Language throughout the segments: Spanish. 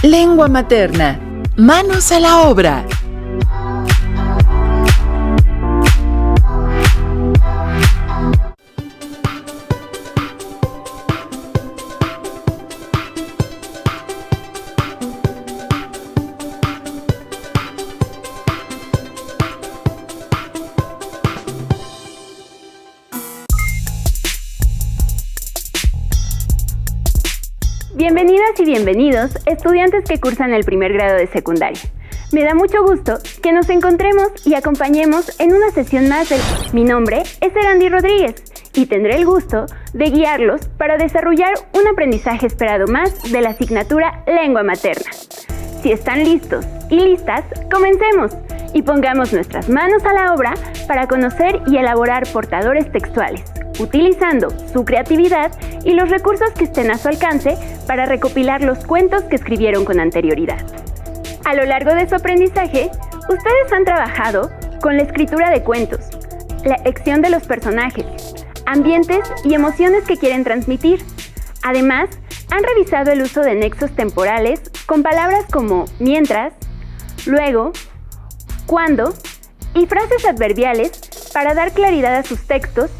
Lengua materna. Manos a la obra. Bienvenidas y bienvenidos, estudiantes que cursan el primer grado de secundaria. Me da mucho gusto que nos encontremos y acompañemos en una sesión más del... Mi nombre es Erandi Rodríguez y tendré el gusto de guiarlos para desarrollar un aprendizaje esperado más de la asignatura Lengua Materna. Si están listos y listas, comencemos y pongamos nuestras manos a la obra para conocer y elaborar portadores textuales, utilizando su creatividad y los recursos que estén a su alcance para recopilar los cuentos que escribieron con anterioridad. A lo largo de su aprendizaje, ustedes han trabajado con la escritura de cuentos, la elección de los personajes, ambientes y emociones que quieren transmitir. Además, han revisado el uso de nexos temporales con palabras como mientras, luego, cuando y frases adverbiales para dar claridad a sus textos,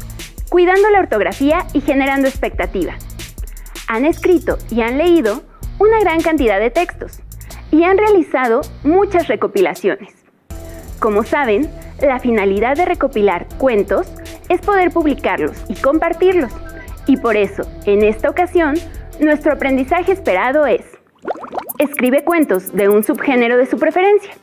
cuidando la ortografía y generando expectativa. Han escrito y han leído una gran cantidad de textos y han realizado muchas recopilaciones. Como saben, la finalidad de recopilar cuentos es poder publicarlos y compartirlos. Y por eso, en esta ocasión, nuestro aprendizaje esperado es: escribe cuentos de un subgénero de su preferencia.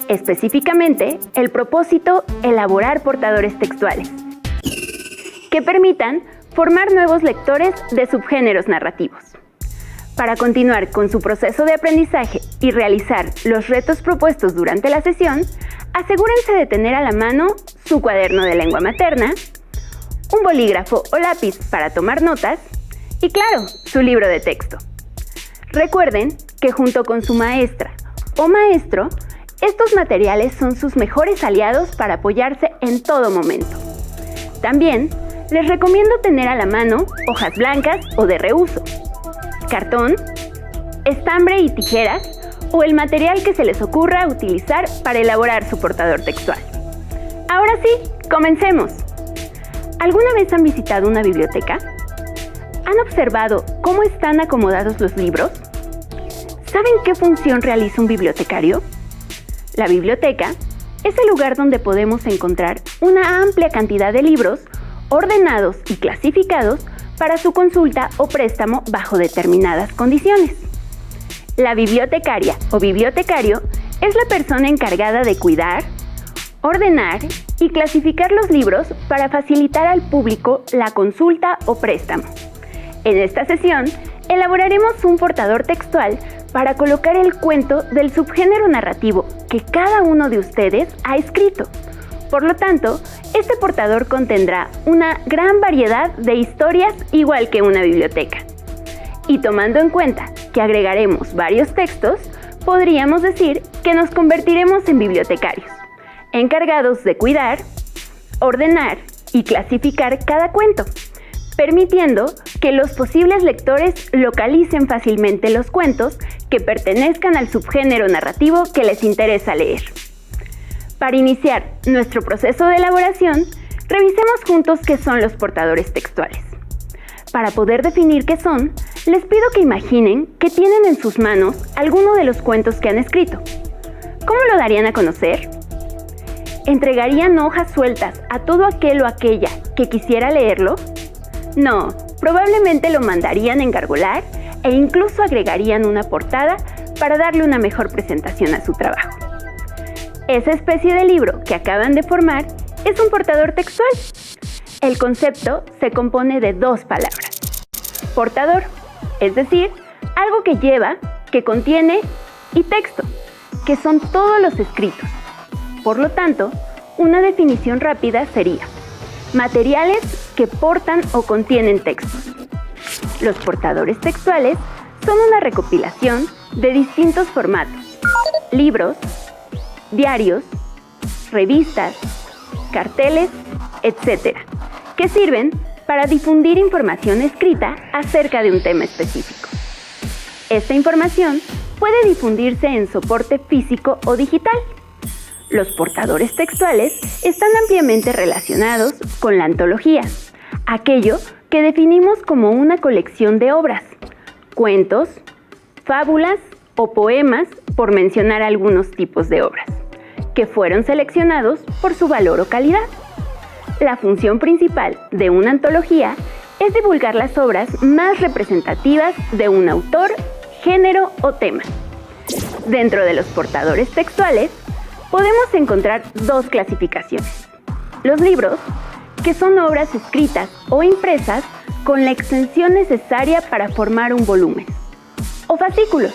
Específicamente, el propósito, elaborar portadores textuales que permitan formar nuevos lectores de subgéneros narrativos. Para continuar con su proceso de aprendizaje y realizar los retos propuestos durante la sesión, asegúrense de tener a la mano su cuaderno de lengua materna, un bolígrafo o lápiz para tomar notas y, claro, su libro de texto. Recuerden que junto con su maestra o maestro, estos materiales son sus mejores aliados para apoyarse en todo momento. También les recomiendo tener a la mano hojas blancas o de reuso, cartón, estambre y tijeras o el material que se les ocurra utilizar para elaborar su portador textual. Ahora sí, comencemos. ¿Alguna vez han visitado una biblioteca? ¿Han observado cómo están acomodados los libros? ¿Saben qué función realiza un bibliotecario? La biblioteca es el lugar donde podemos encontrar una amplia cantidad de libros ordenados y clasificados para su consulta o préstamo bajo determinadas condiciones. La bibliotecaria o bibliotecario es la persona encargada de cuidar, ordenar y clasificar los libros para facilitar al público la consulta o préstamo. En esta sesión, elaboraremos un portador textual para colocar el cuento del subgénero narrativo que cada uno de ustedes ha escrito. Por lo tanto, este portador contendrá una gran variedad de historias igual que una biblioteca. Y tomando en cuenta que agregaremos varios textos, podríamos decir que nos convertiremos en bibliotecarios, encargados de cuidar, ordenar y clasificar cada cuento, permitiendo que los posibles lectores localicen fácilmente los cuentos que pertenezcan al subgénero narrativo que les interesa leer. Para iniciar nuestro proceso de elaboración, revisemos juntos qué son los portadores textuales. Para poder definir qué son, les pido que imaginen que tienen en sus manos alguno de los cuentos que han escrito. ¿Cómo lo darían a conocer? ¿Entregarían hojas sueltas a todo aquel o aquella que quisiera leerlo? No, probablemente lo mandarían engargolar e incluso agregarían una portada para darle una mejor presentación a su trabajo. Esa especie de libro que acaban de formar es un portador textual. El concepto se compone de dos palabras. Portador, es decir, algo que lleva, que contiene, y texto, que son todos los escritos. Por lo tanto, una definición rápida sería: materiales que portan o contienen textos. Los portadores textuales son una recopilación de distintos formatos: libros, diarios, revistas, carteles, etc., que sirven para difundir información escrita acerca de un tema específico. Esta información puede difundirse en soporte físico o digital. Los portadores textuales están ampliamente relacionados con la antología, aquello que definimos como una colección de obras, cuentos, fábulas o poemas, por mencionar algunos tipos de obras, que fueron seleccionados por su valor o calidad. La función principal de una antología es divulgar las obras más representativas de un autor, género o tema. Dentro de los portadores textuales, podemos encontrar dos clasificaciones. Los libros, que son obras escritas o impresas con la extensión necesaria para formar un volumen. O fascículos,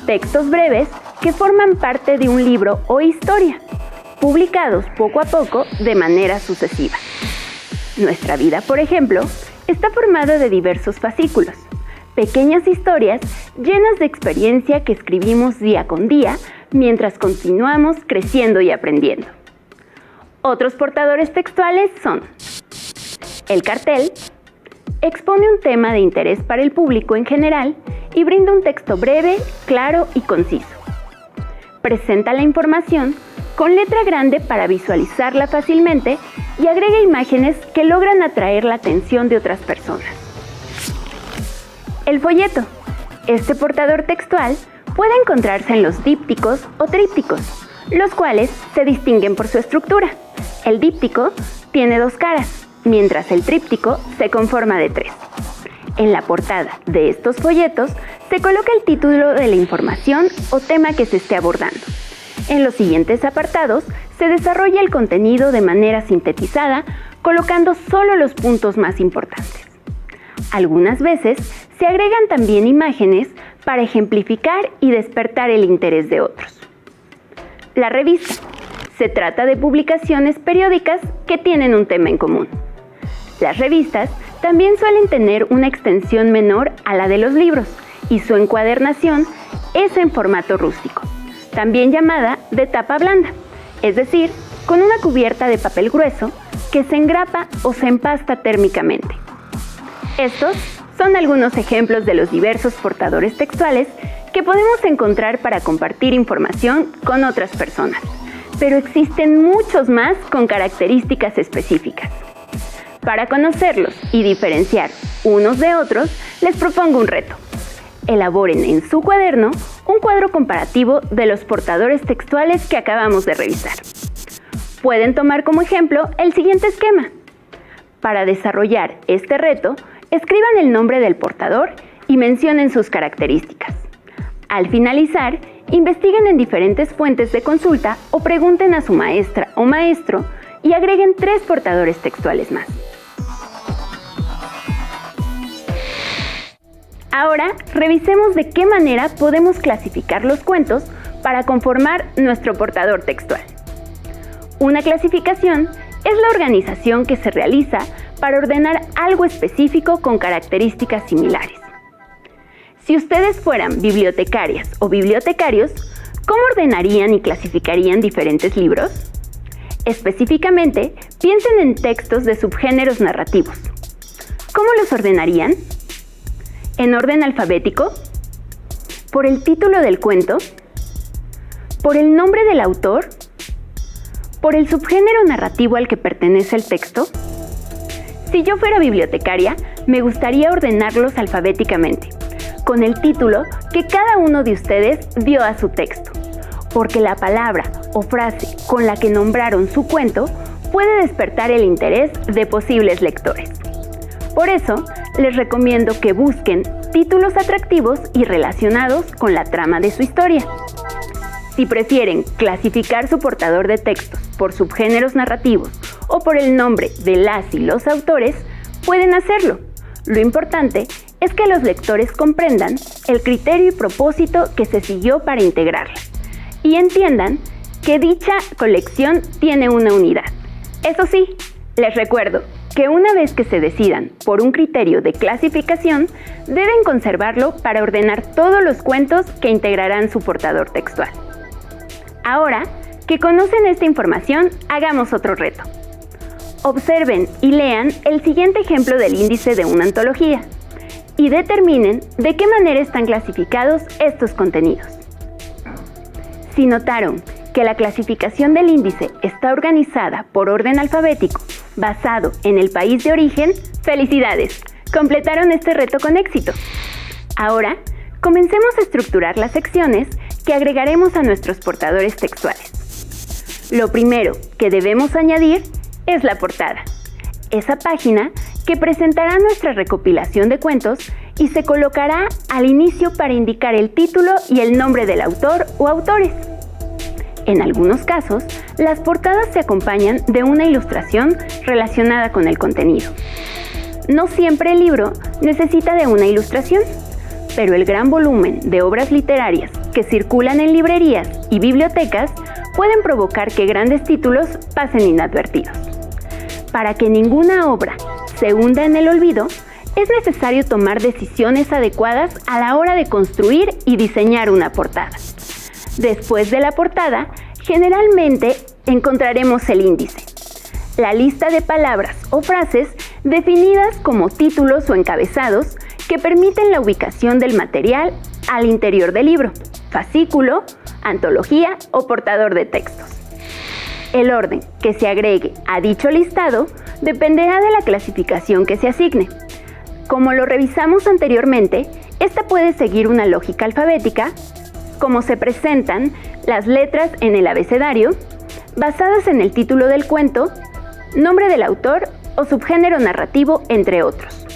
textos breves que forman parte de un libro o historia, publicados poco a poco de manera sucesiva. Nuestra vida, por ejemplo, está formada de diversos fascículos, pequeñas historias llenas de experiencia que escribimos día con día mientras continuamos creciendo y aprendiendo. Otros portadores textuales son: el cartel expone un tema de interés para el público en general y brinda un texto breve, claro y conciso. Presenta la información con letra grande para visualizarla fácilmente y agrega imágenes que logran atraer la atención de otras personas. El folleto. Este portador textual puede encontrarse en los dípticos o trípticos, los cuales se distinguen por su estructura. El díptico tiene 2 caras, mientras el tríptico se conforma de 3. En la portada de estos folletos se coloca el título de la información o tema que se esté abordando. En los siguientes apartados se desarrolla el contenido de manera sintetizada, colocando solo los puntos más importantes. Algunas veces se agregan también imágenes para ejemplificar y despertar el interés de otros. La revista. Se trata de publicaciones periódicas que tienen un tema en común. Las revistas también suelen tener una extensión menor a la de los libros y su encuadernación es en formato rústico, también llamada de tapa blanda, es decir, con una cubierta de papel grueso que se engrapa o se empasta térmicamente. Estos son algunos ejemplos de los diversos portadores textuales que podemos encontrar para compartir información con otras personas, pero existen muchos más con características específicas. Para conocerlos y diferenciar unos de otros, les propongo un reto. Elaboren en su cuaderno un cuadro comparativo de los portadores textuales que acabamos de revisar. Pueden tomar como ejemplo el siguiente esquema. Para desarrollar este reto, escriban el nombre del portador y mencionen sus características. Al finalizar, investiguen en diferentes fuentes de consulta o pregunten a su maestra o maestro y agreguen 3 portadores textuales más. Ahora, revisemos de qué manera podemos clasificar los cuentos para conformar nuestro portador textual. Una clasificación es la organización que se realiza para ordenar algo específico con características similares. Si ustedes fueran bibliotecarias o bibliotecarios, ¿cómo ordenarían y clasificarían diferentes libros? Específicamente, piensen en textos de subgéneros narrativos. ¿Cómo los ordenarían? ¿En orden alfabético? ¿Por el título del cuento? ¿Por el nombre del autor? ¿Por el subgénero narrativo al que pertenece el texto? Si yo fuera bibliotecaria, me gustaría ordenarlos alfabéticamente, con el título que cada uno de ustedes dio a su texto, porque la palabra o frase con la que nombraron su cuento puede despertar el interés de posibles lectores. Por eso, les recomiendo que busquen títulos atractivos y relacionados con la trama de su historia. Si prefieren clasificar su portador de textos por subgéneros narrativos o por el nombre de las y los autores, pueden hacerlo. Lo importante es que los lectores comprendan el criterio y propósito que se siguió para integrarla y entiendan que dicha colección tiene una unidad. Eso sí, les recuerdo que una vez que se decidan por un criterio de clasificación, deben conservarlo para ordenar todos los cuentos que integrarán su portador textual. Ahora que conocen esta información, hagamos otro reto. Observen y lean el siguiente ejemplo del índice de una antología. y determinen de qué manera están clasificados estos contenidos. Si notaron que la clasificación del índice está organizada por orden alfabético basado en el país de origen, ¡felicidades! Completaron este reto con éxito. Ahora, comencemos a estructurar las secciones que agregaremos a nuestros portadores textuales. Lo primero que debemos añadir es la portada, esa página que presentará nuestra recopilación de cuentos y se colocará al inicio para indicar el título y el nombre del autor o autores. En algunos casos, las portadas se acompañan de una ilustración relacionada con el contenido. No siempre el libro necesita de una ilustración, pero el gran volumen de obras literarias que circulan en librerías y bibliotecas pueden provocar que grandes títulos pasen inadvertidos. Para que ninguna obra se hunda en el olvido, es necesario tomar decisiones adecuadas a la hora de construir y diseñar una portada. Después de la portada, generalmente encontraremos el índice, la lista de palabras o frases definidas como títulos o encabezados que permiten la ubicación del material al interior del libro, fascículo, antología o portador de textos. El orden que se agregue a dicho listado dependerá de la clasificación que se asigne. Como lo revisamos anteriormente, esta puede seguir una lógica alfabética, como se presentan las letras en el abecedario, basadas en el título del cuento, nombre del autor o subgénero narrativo, entre otros.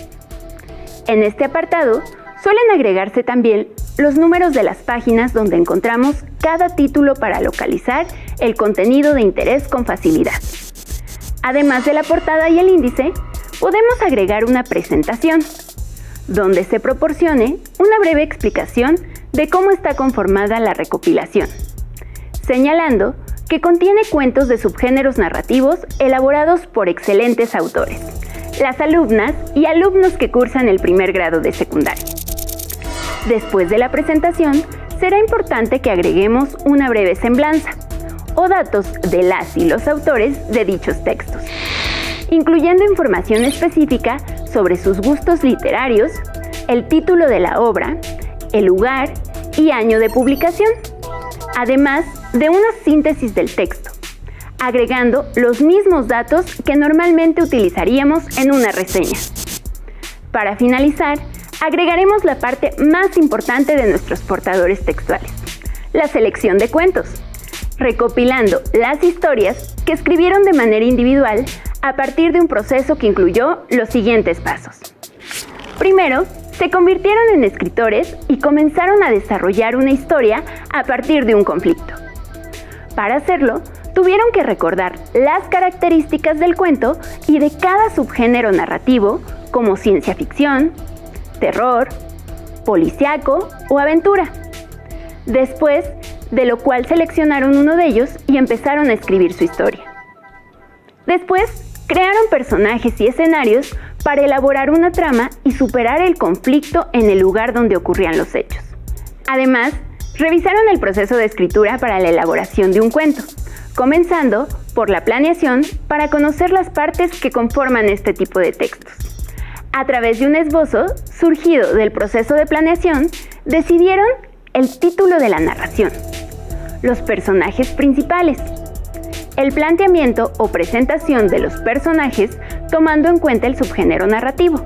En este apartado suelen agregarse también los números de las páginas donde encontramos cada título para localizar el contenido de interés con facilidad. Además de la portada y el índice, podemos agregar una presentación, donde se proporcione una breve explicación de cómo está conformada la recopilación, señalando que contiene cuentos de subgéneros narrativos elaborados por excelentes autores, las alumnas y alumnos que cursan el primer grado de secundaria. Después de la presentación, será importante que agreguemos una breve semblanza o datos de las y los autores de dichos textos, incluyendo información específica sobre sus gustos literarios, el título de la obra, el lugar y año de publicación, además de una síntesis del texto, agregando los mismos datos que normalmente utilizaríamos en una reseña. Para finalizar, agregaremos la parte más importante de nuestros portadores textuales, la selección de cuentos, recopilando las historias que escribieron de manera individual a partir de un proceso que incluyó los siguientes pasos. Primero, se convirtieron en escritores y comenzaron a desarrollar una historia a partir de un conflicto. Para hacerlo, tuvieron que recordar las características del cuento y de cada subgénero narrativo, como ciencia ficción, terror, policíaco o aventura. Después, de lo cual seleccionaron uno de ellos y empezaron a escribir su historia. Después, crearon personajes y escenarios para elaborar una trama y superar el conflicto en el lugar donde ocurrían los hechos. Además, revisaron el proceso de escritura para la elaboración de un cuento, comenzando por la planeación para conocer las partes que conforman este tipo de textos. A través de un esbozo surgido del proceso de planeación, decidieron el título de la narración, los personajes principales, el planteamiento o presentación de los personajes tomando en cuenta el subgénero narrativo,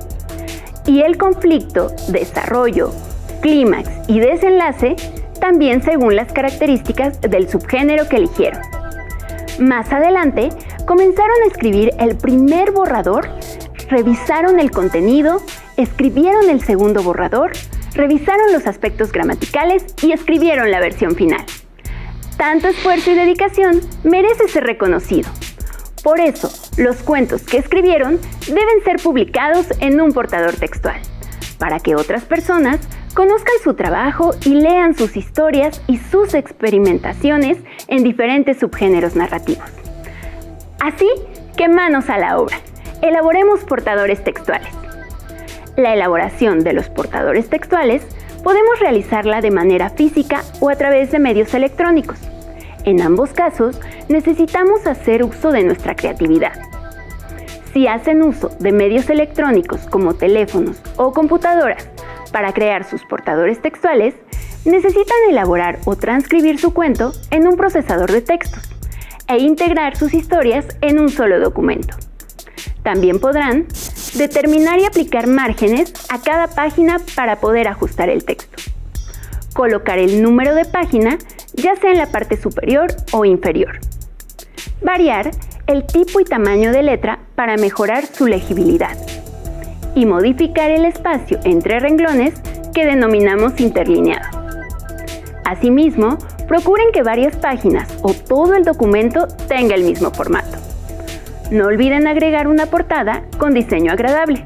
y el conflicto, desarrollo, clímax y desenlace también según las características del subgénero que eligieron. Más adelante, comenzaron a escribir el primer borrador, revisaron el contenido, escribieron el segundo borrador, revisaron los aspectos gramaticales y escribieron la versión final. Tanto esfuerzo y dedicación merece ser reconocido. Por eso, los cuentos que escribieron deben ser publicados en un portador textual, para que otras personas conozcan su trabajo y lean sus historias y sus experimentaciones en diferentes subgéneros narrativos. Así que manos a la obra, elaboremos portadores textuales. La elaboración de los portadores textuales podemos realizarla de manera física o a través de medios electrónicos. En ambos casos, necesitamos hacer uso de nuestra creatividad. Si hacen uso de medios electrónicos como teléfonos o computadoras para crear sus portadores textuales, necesitan elaborar o transcribir su cuento en un procesador de textos e integrar sus historias en un solo documento. También podrán determinar y aplicar márgenes a cada página para poder ajustar el texto. Colocar el número de página, ya sea en la parte superior o inferior. Variar el tipo y tamaño de letra para mejorar su legibilidad. Y modificar el espacio entre renglones que denominamos interlineado. Asimismo, procuren que varias páginas o todo el documento tenga el mismo formato. No olviden agregar una portada con diseño agradable,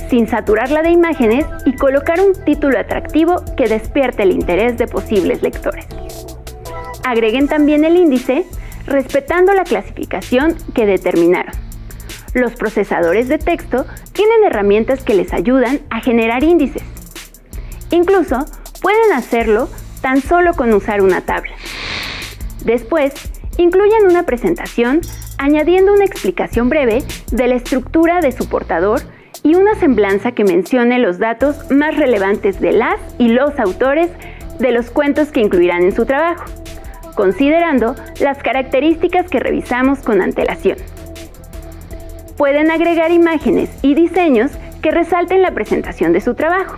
sin saturarla de imágenes, y colocar un título atractivo que despierte el interés de posibles lectores. Agreguen también el índice, respetando la clasificación que determinaron. Los procesadores de texto tienen herramientas que les ayudan a generar índices. Incluso pueden hacerlo tan solo con usar una tabla. Después, incluyan una presentación añadiendo una explicación breve de la estructura de su portador y una semblanza que mencione los datos más relevantes de las y los autores de los cuentos que incluirán en su trabajo, considerando las características que revisamos con antelación. Pueden agregar imágenes y diseños que resalten la presentación de su trabajo.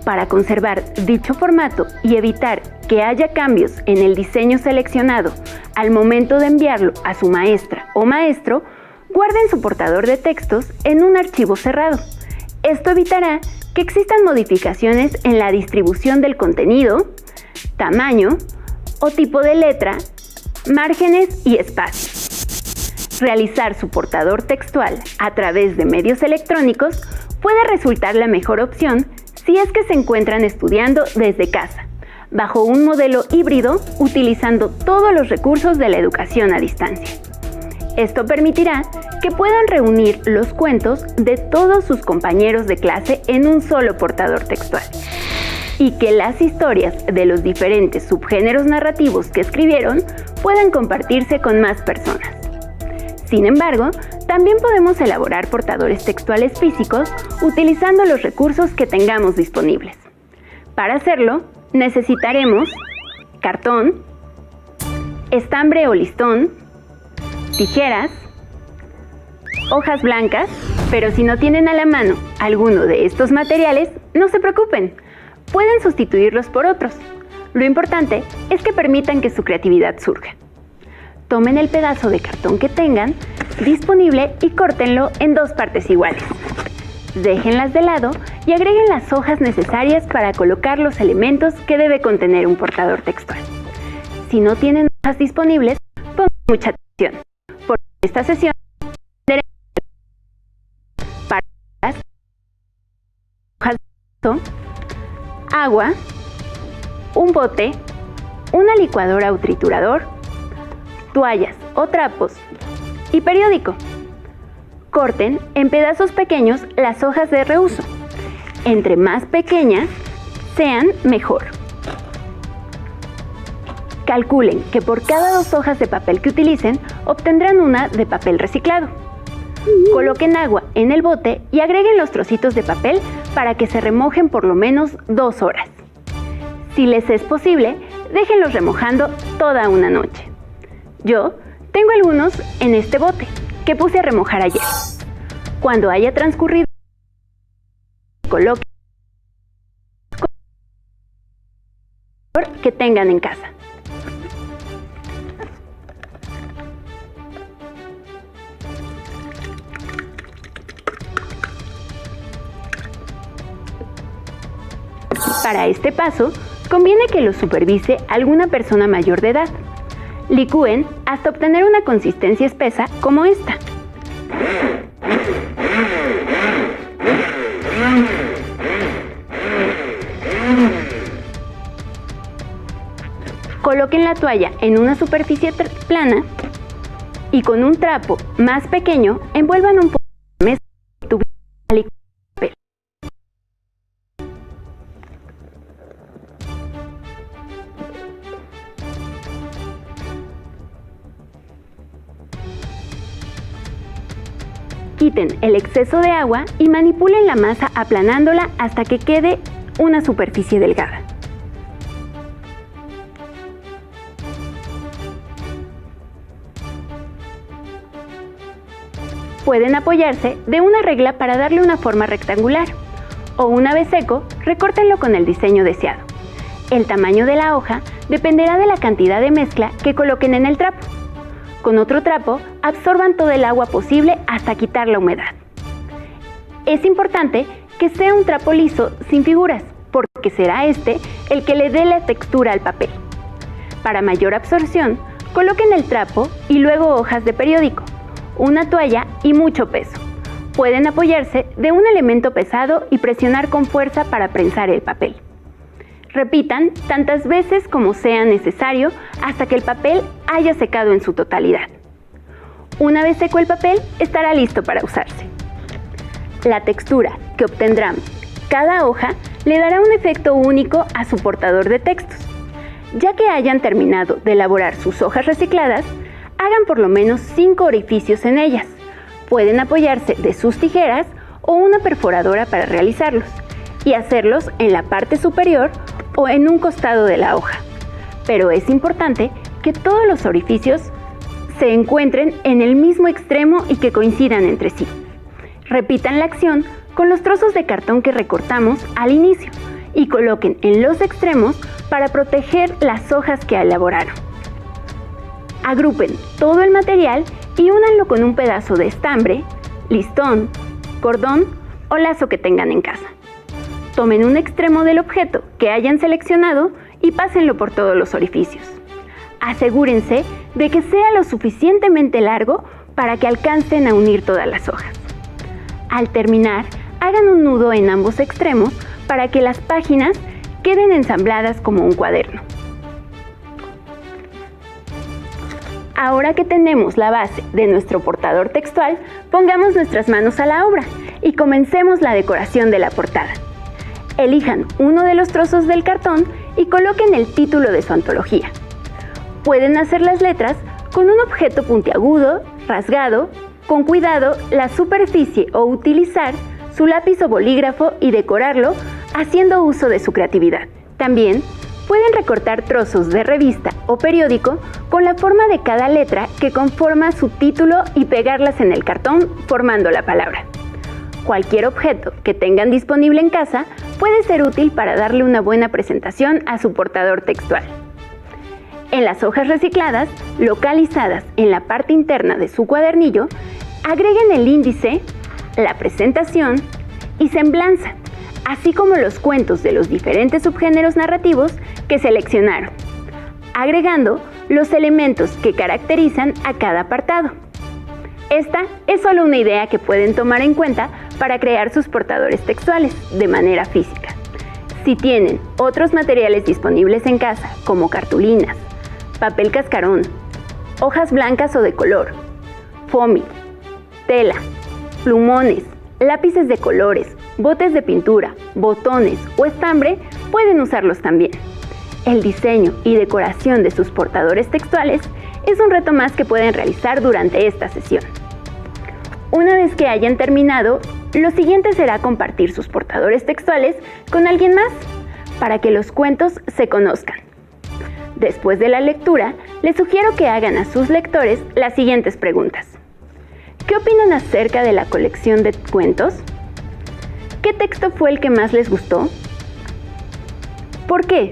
Para conservar dicho formato y evitar que haya cambios en el diseño seleccionado al momento de enviarlo a su maestra o maestro, guarden su portador de textos en un archivo cerrado. Esto evitará que existan modificaciones en la distribución del contenido, tamaño o tipo de letra, márgenes y espacios. Realizar su portador textual a través de medios electrónicos puede resultar la mejor opción si es que se encuentran estudiando desde casa, bajo un modelo híbrido utilizando todos los recursos de la educación a distancia. Esto permitirá que puedan reunir los cuentos de todos sus compañeros de clase en un solo portador textual, y que las historias de los diferentes subgéneros narrativos que escribieron puedan compartirse con más personas. Sin embargo, también podemos elaborar portadores textuales físicos utilizando los recursos que tengamos disponibles. Para hacerlo, necesitaremos cartón, estambre o listón, tijeras, hojas blancas, pero si no tienen a la mano alguno de estos materiales, no se preocupen, pueden sustituirlos por otros. Lo importante es que permitan que su creatividad surja. Tomen el pedazo de cartón que tengan disponible y córtenlo en dos partes iguales. Déjenlas de lado y agreguen las hojas necesarias para colocar los elementos que debe contener un portador textual. Si no tienen hojas disponibles, pongan mucha atención, porque en esta sesión tendremos para hojas de agua, un bote, una licuadora o triturador, toallas o trapos y periódico. Corten en pedazos pequeños las hojas de reuso. Entre más pequeñas sean, mejor. Calculen que por cada 2 hojas de papel que utilicen, obtendrán una de papel reciclado. Coloquen agua en el bote y agreguen los trocitos de papel para que se remojen por lo menos 2 horas. Si les es posible, déjenlos remojando toda una noche. Yo tengo algunos en este bote que puse a remojar ayer. Cuando haya transcurrido, coloquen que tengan en casa. Para este paso, conviene que lo supervise alguna persona mayor de edad. Licúen hasta obtener una consistencia espesa como esta. Coloquen la toalla en una superficie plana y con un trapo más pequeño envuelvan un poco de mezcla de papel. Quiten el exceso de agua y manipulen la masa aplanándola hasta que quede una superficie delgada. Pueden apoyarse de una regla para darle una forma rectangular, o una vez seco, recórtenlo con el diseño deseado. El tamaño de la hoja dependerá de la cantidad de mezcla que coloquen en el trapo. Con otro trapo, absorban todo el agua posible hasta quitar la humedad. Es importante que sea un trapo liso sin figuras, porque será este el que le dé la textura al papel. Para mayor absorción, coloquen el trapo y luego hojas de periódico, una toalla y mucho peso. Pueden apoyarse de un elemento pesado y presionar con fuerza para prensar el papel. Repitan tantas veces como sea necesario hasta que el papel haya secado en su totalidad. Una vez seco el papel, estará listo para usarse. La textura que obtendrán cada hoja le dará un efecto único a su portador de textos. Ya que hayan terminado de elaborar sus hojas recicladas, hagan por lo menos 5 orificios en ellas. Pueden apoyarse de sus tijeras o una perforadora para realizarlos y hacerlos en la parte superior o en un costado de la hoja. Pero es importante que todos los orificios se encuentren en el mismo extremo y que coincidan entre sí. Repitan la acción con los trozos de cartón que recortamos al inicio y coloquen en los extremos para proteger las hojas que elaboraron. Agrupen todo el material y únanlo con un pedazo de estambre, listón, cordón o lazo que tengan en casa. Tomen un extremo del objeto que hayan seleccionado y pásenlo por todos los orificios. Asegúrense de que sea lo suficientemente largo para que alcancen a unir todas las hojas. Al terminar, hagan un nudo en ambos extremos para que las páginas queden ensambladas como un cuaderno. Ahora que tenemos la base de nuestro portador textual, pongamos nuestras manos a la obra y comencemos la decoración de la portada. Elijan uno de los trozos del cartón y coloquen el título de su antología. Pueden hacer las letras con un objeto puntiagudo, rasgado, con cuidado la superficie o utilizar su lápiz o bolígrafo y decorarlo haciendo uso de su creatividad. También pueden recortar trozos de revista o periódico con la forma de cada letra que conforma su título y pegarlas en el cartón formando la palabra. Cualquier objeto que tengan disponible en casa puede ser útil para darle una buena presentación a su portador textual. En las hojas recicladas, localizadas en la parte interna de su cuadernillo, agreguen el índice, la presentación y semblanza, así como los cuentos de los diferentes subgéneros narrativos que seleccionaron, agregando los elementos que caracterizan a cada apartado. Esta es solo una idea que pueden tomar en cuenta para crear sus portadores textuales de manera física. Si tienen otros materiales disponibles en casa, como cartulinas, papel cascarón, hojas blancas o de color, foamy, tela, plumones, lápices de colores, botes de pintura, botones o estambre, pueden usarlos también. El diseño y decoración de sus portadores textuales es un reto más que pueden realizar durante esta sesión. Una vez que hayan terminado, lo siguiente será compartir sus portadores textuales con alguien más para que los cuentos se conozcan. Después de la lectura, les sugiero que hagan a sus lectores las siguientes preguntas. ¿Qué opinan acerca de la colección de cuentos? ¿Qué texto fue el que más les gustó? ¿Por qué?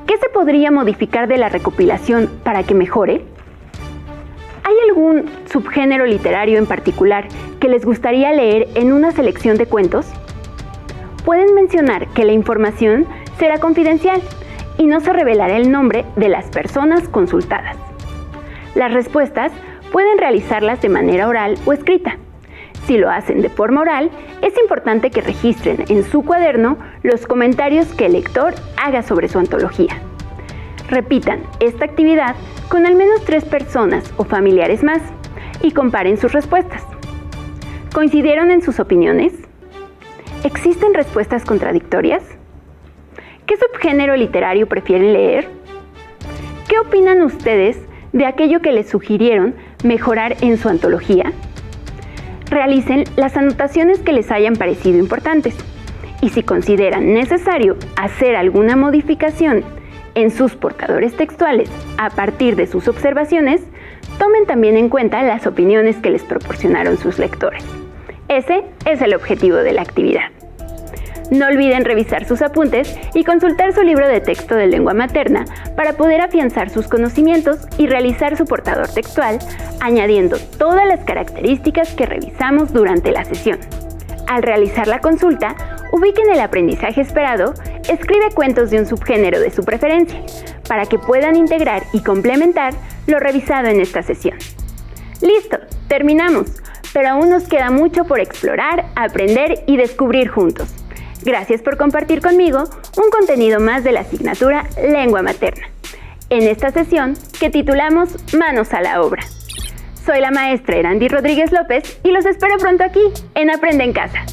¿Qué se podría modificar de la recopilación para que mejore? ¿Hay algún subgénero literario en particular que les gustaría leer en una selección de cuentos? Pueden mencionar que la información será confidencial y no se revelará el nombre de las personas consultadas. Las respuestas pueden realizarlas de manera oral o escrita. Si lo hacen de forma oral, es importante que registren en su cuaderno los comentarios que el lector haga sobre su antología. Repitan esta actividad con al menos 3 personas o familiares más y comparen sus respuestas. ¿Coincidieron en sus opiniones? ¿Existen respuestas contradictorias? ¿Qué subgénero literario prefieren leer? ¿Qué opinan ustedes de aquello que les sugirieron mejorar en su ontología? Realicen las anotaciones que les hayan parecido importantes y si consideran necesario hacer alguna modificación en sus portadores textuales a partir de sus observaciones, tomen también en cuenta las opiniones que les proporcionaron sus lectores. Ese es el objetivo de la actividad. No olviden revisar sus apuntes y consultar su libro de texto de lengua materna para poder afianzar sus conocimientos y realizar su portador textual, añadiendo todas las características que revisamos durante la sesión. Al realizar la consulta, ubiquen el aprendizaje esperado, escribe cuentos de un subgénero de su preferencia, para que puedan integrar y complementar lo revisado en esta sesión. ¡Listo! Terminamos, pero aún nos queda mucho por explorar, aprender y descubrir juntos. Gracias por compartir conmigo un contenido más de la asignatura Lengua Materna, en esta sesión que titulamos Manos a la obra. Soy la maestra Erandi Rodríguez López y los espero pronto aquí, en Aprende en Casa.